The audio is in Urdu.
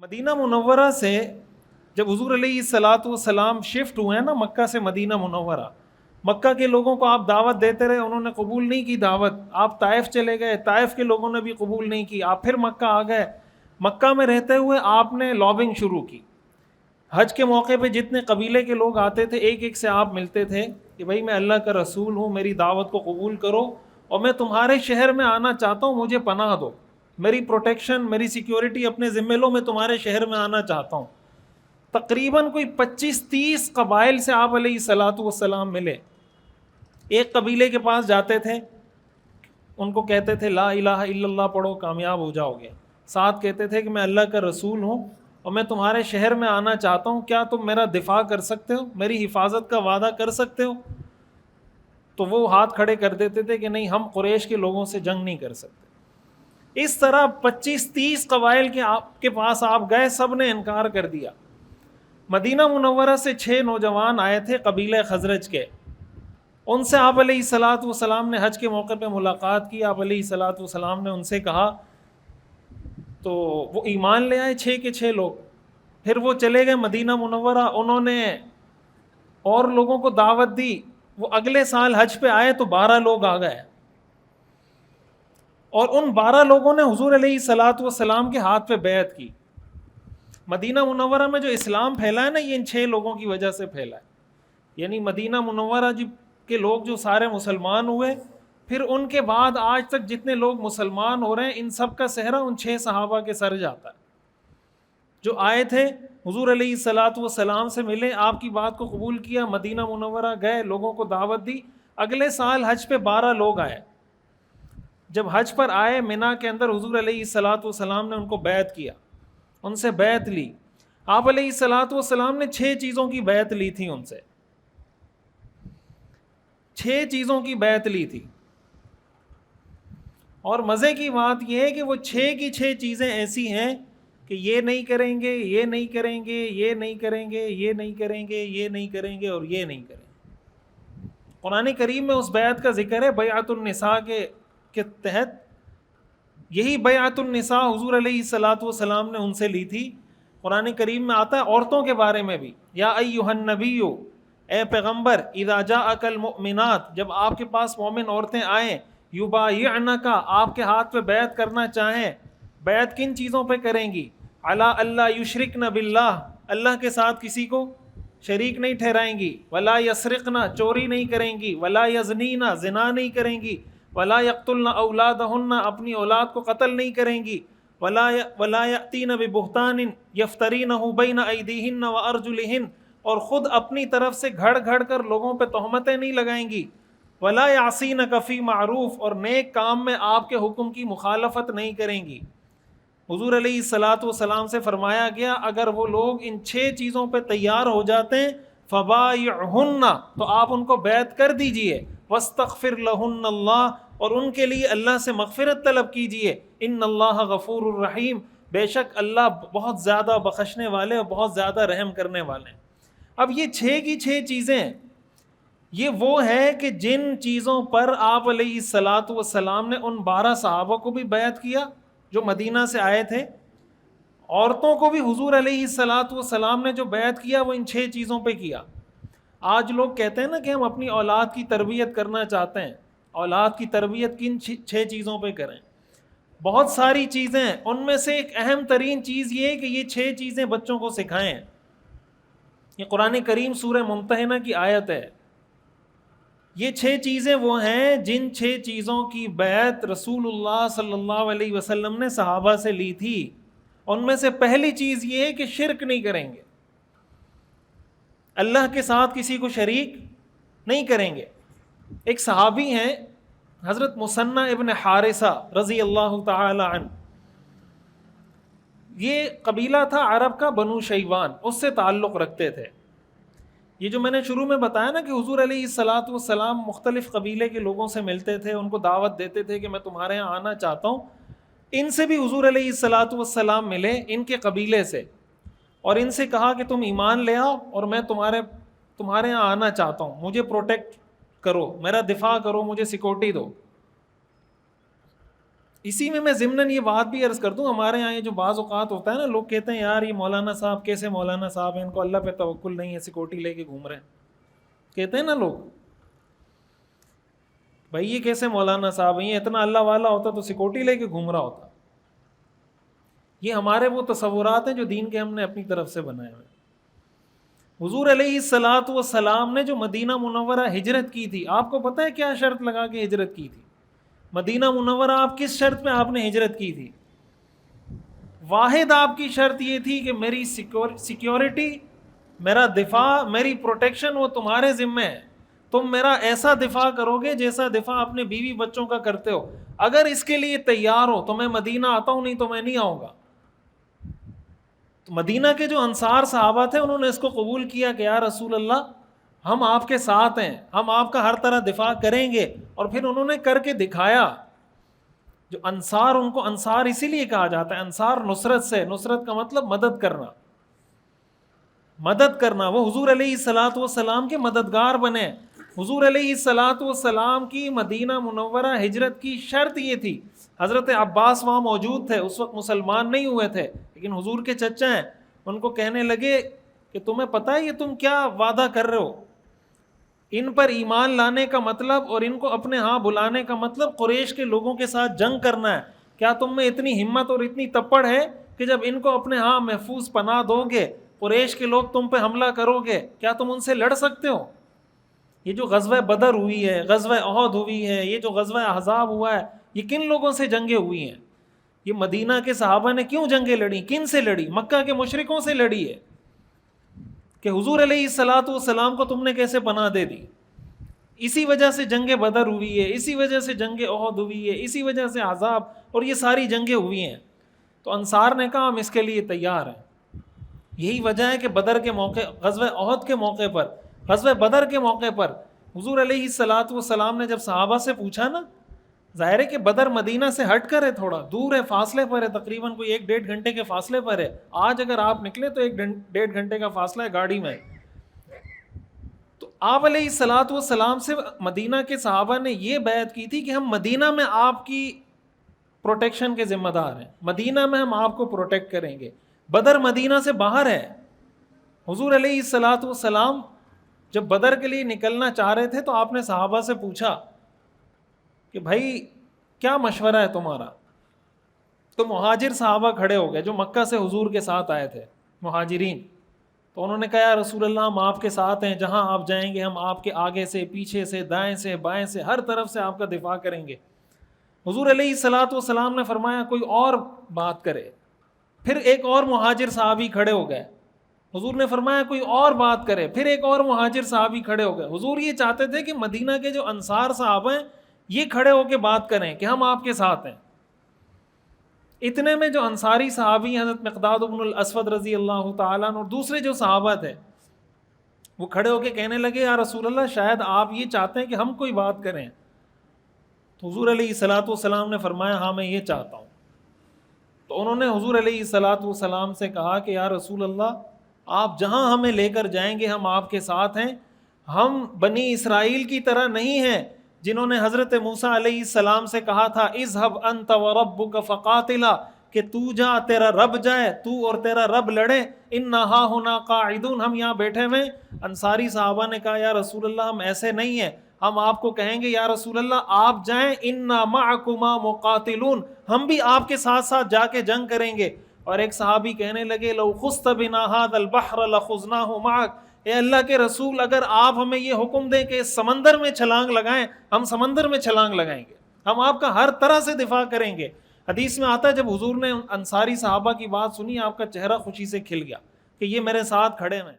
مدینہ منورہ سے جب حضور علیہ الصلاۃ والسلام شفٹ ہوئے ہیں نا مکہ سے مدینہ منورہ، مکہ کے لوگوں کو آپ دعوت دیتے رہے، انہوں نے قبول نہیں کی دعوت. آپ طائف چلے گئے، طائف کے لوگوں نے بھی قبول نہیں کی. آپ پھر مکہ آ گئے، مکہ میں رہتے ہوئے آپ نے لابنگ شروع کی. حج کے موقع پہ جتنے قبیلے کے لوگ آتے تھے ایک ایک سے آپ ملتے تھے کہ بھائی میں اللہ کا رسول ہوں، میری دعوت کو قبول کرو اور میں تمہارے شہر میں آنا چاہتا ہوں، مجھے پناہ دو، میری پروٹیکشن، میری سیکیورٹی اپنے ذمہ لو، میں تمہارے شہر میں آنا چاہتا ہوں. تقریباً کوئی 25-30 قبائل سے آپ علیہ الصلاۃ والسلام ملے. ایک قبیلے کے پاس جاتے تھے، ان کو کہتے تھے لا الہ الا اللہ پڑھو کامیاب ہو جاؤ گے. ساتھ کہتے تھے کہ میں اللہ کا رسول ہوں اور میں تمہارے شہر میں آنا چاہتا ہوں، کیا تم میرا دفاع کر سکتے ہو، میری حفاظت کا وعدہ کر سکتے ہو؟ تو وہ ہاتھ کھڑے کر دیتے تھے کہ نہیں، ہم قریش کے لوگوں سے جنگ نہیں کر سکتے. اس طرح 25-30 قبائل کے پاس آپ گئے، سب نے انکار کر دیا. مدینہ منورہ سے 6 نوجوان آئے تھے قبیلہ خزرج کے، ان سے آپ علیہ الصلاۃ والسلام نے حج کے موقع پہ ملاقات کی. آپ علیہ الصلاۃ والسلام نے ان سے کہا تو وہ ایمان لے آئے 6 کے 6 لوگ. پھر وہ چلے گئے مدینہ منورہ، انہوں نے اور لوگوں کو دعوت دی. وہ اگلے سال حج پہ آئے تو 12 لوگ آ گئے، اور ان 12 لوگوں نے حضور علیہ الصلاۃ والسلام کے ہاتھ پہ بیعت کی. مدینہ منورہ میں جو اسلام پھیلا ہے نا، یہ ان 6 لوگوں کی وجہ سے پھیلا ہے. یعنی مدینہ منورہ کے لوگ جو سارے مسلمان ہوئے، پھر ان کے بعد آج تک جتنے لوگ مسلمان ہو رہے ہیں، ان سب کا صحرا ان 6 صحابہ کے سر جاتا ہے جو آئے تھے حضور علیہ الصلاۃ والسلام سے ملے، آپ کی بات کو قبول کیا، مدینہ منورہ گئے، لوگوں کو دعوت دی. اگلے سال حج پہ 12 لوگ آئے. جب حج پر آئے منا کے اندر، حضور علیہ الصلاۃ والسلام نے ان کو بیعت کیا، ان سے بیعت لی. آپ علیہ الصلاۃ والسلام نے 6 چیزوں کی بیعت لی تھی ان سے، 6 چیزوں کی بیعت لی تھی. اور مزے کی بات یہ ہے کہ وہ 6 کی 6 چیزیں ایسی ہیں کہ یہ نہیں کریں گے، یہ نہیں کریں گے، یہ نہیں کریں گے، یہ نہیں کریں گے، یہ نہیں کریں گے اور یہ نہیں کریں گے. قرآن کریم میں اس بیعت کا ذکر ہے بیعت النساء کے تحت. یہی بیعت النساء حضور علیہ الصلاۃ والسلام نے ان سے لی تھی. قرآن کریم میں آتا ہے عورتوں کے بارے میں بھی، یا ایھا النبی، اے پیغمبر، اذا جاءک المؤمنات، جب آپ کے پاس مومن عورتیں آئیں، یبایعنک، آپ کے ہاتھ پہ بیعت کرنا چاہیں. بیعت کن چیزوں پہ کریں گی؟ علی اللہ یشرکن باللہ، اللہ کے ساتھ کسی کو شریک نہیں ٹھہرائیں گی. ولا یسرقن، چوری نہیں کریں گی. ولا یزنین، زنا نہیں کریں گی. ولا یقتلن اولادہن، اپنی اولاد کو قتل نہیں کریں گی. ولا یأتین ببہتان یفترینہ بین ایدیہن وارجلہن، اور خود اپنی طرف سے گھڑ گھڑ کر لوگوں پہ تہمتیں نہیں لگائیں گی. ولا یعصینک فی معروف، اور نیک کام میں آپ کے حکم کی مخالفت نہیں کریں گی. حضور علیہ الصلاۃ والسلام سے فرمایا گیا اگر وہ لوگ ان 6 چیزوں پہ تیار ہو جاتے ہیں، فبایعہن، تو آپ ان کو بیعت کر دیجئے. واستغفر لہن اللہ، اور ان کے لیے اللہ سے مغفرت طلب کیجئے. ان اللہ غفور الرحیم، بے شک اللہ بہت زیادہ بخشنے والے اور بہت زیادہ رحم کرنے والے ہیں. اب یہ 6 کی 6 چیزیں، یہ وہ ہے کہ جن چیزوں پر آپ علیہ الصلاۃ والسلام نے ان 12 صحابہ کو بھی بیعت کیا جو مدینہ سے آئے تھے. عورتوں کو بھی حضور علیہ الصلاۃ والسلام نے جو بیعت کیا وہ ان 6 چیزوں پہ کیا. آج لوگ کہتے ہیں نا کہ ہم اپنی اولاد کی تربیت کرنا چاہتے ہیں. اولاد کی تربیت کن 6 چیزوں پہ کریں؟ بہت ساری چیزیں، ان میں سے ایک اہم ترین چیز یہ ہے کہ یہ 6 چیزیں بچوں کو سکھائیں. یہ قرآن کریم سورہ ممتحنہ کی آیت ہے. یہ 6 چیزیں وہ ہیں جن 6 چیزوں کی بیعت رسول اللہ صلی اللہ علیہ وسلم نے صحابہ سے لی تھی. ان میں سے پہلی چیز یہ ہے کہ شرک نہیں کریں گے، اللہ کے ساتھ کسی کو شریک نہیں کریں گے. ایک صحابی ہیں حضرت مثنى ابن حارثہ رضی اللہ تعالی عنہ. یہ قبیلہ تھا عرب کا بنو شیبان، اس سے تعلق رکھتے تھے. یہ جو میں نے شروع میں بتایا نا کہ حضور علیہ الصلاۃ والسلام مختلف قبیلے کے لوگوں سے ملتے تھے، ان کو دعوت دیتے تھے کہ میں تمہارے یہاں آنا چاہتا ہوں. ان سے بھی حضور علیہ الصلاۃ والسلام ملے، ان کے قبیلے سے، اور ان سے کہا کہ تم ایمان لے آؤ اور میں تمہارے یہاں آنا چاہتا ہوں، مجھے پروٹیکٹ کرو، میرا دفاع کرو، مجھے سیکورٹی دو. اسی میں ضمناً یہ بات بھی عرض کر دوں، ہمارے یہاں یہ جو بعض اوقات ہوتا ہے نا، لوگ کہتے ہیں یار یہ مولانا صاحب کیسے مولانا صاحب ہیں، ان کو اللہ پہ توکل نہیں ہے، سیکورٹی لے کے گھوم رہے ہیں، کہتے ہیں نا لوگ بھائی یہ کیسے مولانا صاحب ہیں، یہ اتنا اللہ والا ہوتا تو سیکورٹی لے کے گھوم رہا ہوتا۔ یہ ہمارے وہ تصورات ہیں جو دین کے ہم نے اپنی طرف سے بنائے ہوئے۔ حضور علیہ الصلوۃ والسلام نے جو مدینہ منورہ ہجرت کی تھی، آپ کو پتہ ہے کیا شرط لگا کے ہجرت کی تھی؟ مدینہ منورہ آپ کس شرط پہ آپ نے ہجرت کی تھی؟ واحد آپ کی شرط یہ تھی کہ میری سیکیورٹی، میرا دفاع، میری پروٹیکشن وہ تمہارے ذمہ ہے، تم میرا ایسا دفاع کرو گے جیسا دفاع اپنے بیوی بچوں کا کرتے ہو، اگر اس کے لیے تیار ہو تو میں مدینہ آتا ہوں، نہیں تو میں نہیں آؤں گا۔ تو مدینہ کے جو انصار صحابہ تھے انہوں نے اس کو قبول کیا کہ یا رسول اللہ ہم آپ کے ساتھ ہیں، ہم آپ کا ہر طرح دفاع کریں گے، اور پھر انہوں نے کر کے دکھایا۔ جو انصار، ان کو انصار اسی لیے کہا جاتا ہے، انصار نصرت سے، نصرت کا مطلب مدد کرنا، مدد کرنا۔ وہ حضور علیہ الصلوۃ والسلام کے مددگار بنے۔ حضور علیہ الصلوۃ والسلام کی مدینہ منورہ ہجرت کی شرط یہ تھی، حضرت عباس وہاں موجود تھے، اس وقت مسلمان نہیں ہوئے تھے، لیکن حضور کے چچا ہیں، ان کو کہنے لگے کہ تمہیں پتہ ہے یہ تم کیا وعدہ کر رہے ہو؟ ان پر ایمان لانے کا مطلب اور ان کو اپنے ہاں بلانے کا مطلب قریش کے لوگوں کے ساتھ جنگ کرنا ہے۔ کیا تم میں اتنی ہمت اور اتنی تپڑ ہے کہ جب ان کو اپنے ہاں محفوظ پناہ دو گے، قریش کے لوگ تم پہ حملہ کرو گے، کیا تم ان سے لڑ سکتے ہو؟ یہ جو غزوہ بدر ہوئی ہے، غزوہ احد ہوئی ہے، یہ جو غزوہ احزاب ہوا ہے، یہ کن لوگوں سے جنگیں ہوئی ہیں؟ یہ مدینہ کے صحابہ نے کیوں جنگیں لڑی؟ کن سے لڑی؟ مکہ کے مشرکوں سے لڑی ہے کہ حضور علیہ الصلوۃ والسلام کو تم نے کیسے پناہ دے دی۔ اسی وجہ سے جنگ بدر ہوئی ہے، اسی وجہ سے جنگ احد ہوئی ہے، اسی وجہ سے احزاب اور یہ ساری جنگیں ہوئی ہیں۔ تو انصار نے کہا ہم اس کے لیے تیار ہیں۔ یہی وجہ ہے کہ بدر کے موقع، غزوہ احد کے موقع پر، غزوہ بدر کے موقع پر حضور علیہ الصلوۃ والسلام نے جب صحابہ سے پوچھا نا، ظاہر ہے کہ بدر مدینہ سے ہٹ کر ہے، تھوڑا دور ہے، فاصلے پر ہے، تقریباً کوئی 1-1.5 گھنٹے کے فاصلے پر ہے۔ آج اگر آپ نکلے تو 1-1.5 گھنٹے کا فاصلہ ہے گاڑی میں۔ تو آپ علیہ الصلوۃ والسلام سے مدینہ کے صحابہ نے یہ بیعت کی تھی کہ ہم مدینہ میں آپ کی پروٹیکشن کے ذمہ دار ہیں، مدینہ میں ہم آپ کو پروٹیکٹ کریں گے۔ بدر مدینہ سے باہر ہے۔ حضور علیہ الصلوۃ والسلام جب بدر کے لیے نکلنا چاہ رہے تھے تو آپ نے صحابہ سے پوچھا کہ بھائی کیا مشورہ ہے تمہارا؟ تو مہاجر صحابہ کھڑے ہو گئے جو مکہ سے حضور کے ساتھ آئے تھے، مہاجرین۔ تو انہوں نے کہا یا رسول اللہ ہم آپ کے ساتھ ہیں، جہاں آپ جائیں گے ہم آپ کے آگے سے، پیچھے سے، دائیں سے، بائیں سے، ہر طرف سے آپ کا دفاع کریں گے۔ حضور علیہ الصلوۃ والسلام نے فرمایا کوئی اور بات کرے۔ پھر ایک اور مہاجر صحابی کھڑے ہو گئے، حضور نے فرمایا کوئی اور بات کرے۔ پھر ایک اور مہاجر صحابی کھڑے ہو گئے۔ حضور یہ چاہتے تھے کہ مدینہ کے جو انصار صحابہ ہیں یہ کھڑے ہو کے بات کریں کہ ہم آپ کے ساتھ ہیں۔ اتنے میں جو انصاری صحابی حضرت مقداد بن الاسود رضی اللہ تعالیٰ عنہ اور دوسرے جو صحابہ تھے وہ کھڑے ہو کے کہنے لگے یا رسول اللہ شاید آپ یہ چاہتے ہیں کہ ہم کوئی بات کریں۔ تو حضور علیہ الصلوۃ والسلام نے فرمایا ہاں میں یہ چاہتا ہوں۔ تو انہوں نے حضور علیہ الصلوۃ والسلام سے کہا کہ یا رسول اللہ آپ جہاں ہمیں لے کر جائیں گے ہم آپ کے ساتھ ہیں۔ ہم بنی اسرائیل کی طرح نہیں ہیں جنہوں نے حضرت موسیٰ علیہ السلام سے کہا تھا اذهب انت وربک فقاتلا، کہ تو جا تیرا رب جائے، تو اور تیرا رب لڑے، انا ہاہنا قاعدون، ہم یہاں بیٹھے ہوئے۔ انصاری صحابہ نے کہا یا رسول اللہ ہم ایسے نہیں ہیں، ہم آپ کو کہیں گے یا رسول اللہ آپ جائیں، انا معکما مقاتلون، ہم بھی آپ کے ساتھ ساتھ جا کے جنگ کریں گے۔ اور ایک صحابی کہنے لگے لو خضت بنا ھذا البحر لخضناہ معک، اے اللہ کے رسول اگر آپ ہمیں یہ حکم دیں کہ سمندر میں چھلانگ لگائیں ہم سمندر میں چھلانگ لگائیں گے، ہم آپ کا ہر طرح سے دفاع کریں گے۔ حدیث میں آتا ہے جب حضور نے انصاری صحابہ کی بات سنی آپ کا چہرہ خوشی سے کھل گیا کہ یہ میرے ساتھ کھڑے ہیں۔